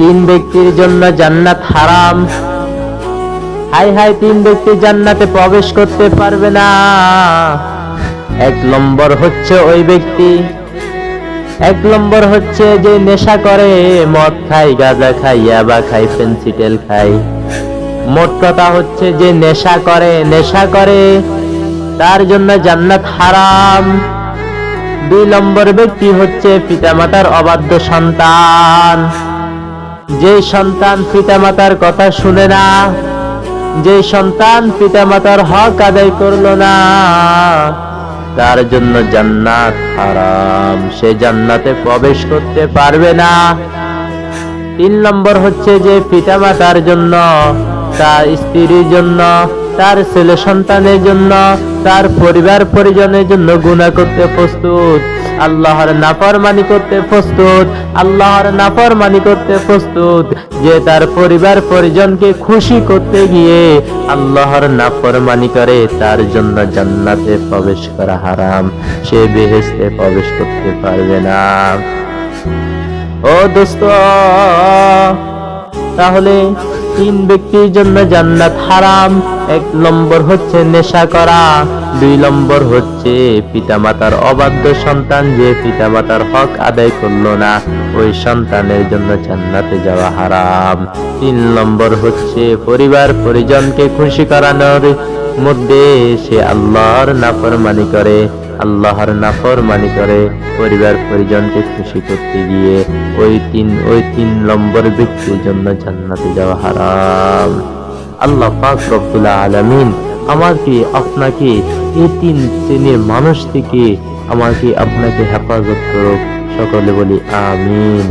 তিন ব্যক্তির জন্য জান্নাত হারাম। হাই হাই, তিন ব্যক্তি জান্নাতে প্রবেশ করতে পারবে না। এক নম্বর হচ্ছে ওই ব্যক্তি, এক নম্বর হচ্ছে যে নেশা করে, মদ খায়, গাঁজা খায়, ইয়াবা খায়, ফেন্সিটেল খায়। মোট কথা হচ্ছে যে নেশা করে তার জন্য জান্নাত হারাম। দুই নম্বর ব্যক্তি হচ্ছে পিতামাতার অবাধ্য সন্তান। যে সন্তান পিতামাতার কথা শুনে না, যে সন্তান পিতামাতার হক আদায় করলো না, তার জন্য জান্নাত হারাম, সে জান্নাতে প্রবেশ করতে পারবে না। তিন নম্বর হচ্ছে যে পিতামাতার জন্য, তার স্ত্রীর জন্য, তার ছেলে সন্তানের জন্য, তার পরিবার পরিজনের জন্য গুনাহ করতে প্রস্তুত, আল্লাহর নাফরমানি করতে প্রস্তুত, আল্লাহর নাফরমানি করতে প্রস্তুত, যে তার পরিবার পরিজনকে খুশি করতে গিয়ে আল্লাহর নাফরমানি করে, তার জন্য জান্নাতে প্রবেশ করা হারাম, সে বেহেশতে প্রবেশ করতে পারবে না। ও দোস্ত, তাহলে তিন ব্যক্তির জন্য জান্নাত হারাম। এক নম্বর হচ্ছে নেশা করা, দুই নম্বর হচ্ছে পিতামাতার অবাধ্য সন্তান, যে পিতামাতার হক আদায় করলো না, ওই সন্তানের জন্য জান্নাতে যাওয়া হারাম। তিন নম্বর হচ্ছে পরিবার পরিজনকে খুশি করানোর মধ্যে সে আল্লাহর নাফরমানি করে, আল্লাহর নাফরমানি করে পরিবার পরিজনকে খুশি করতে গিয়ে ওই তিন নম্বর ব্যক্তির জন্য জান্নাতে যাওয়া হারাম। আল্লাহ পাক রব্বুল আলামিন আমাকে আপনাকে এই তিন শ্রেণীর মানুষ থেকে আমাকে আপনাকে হেফাজত করুক। সকলে বলি আমিন।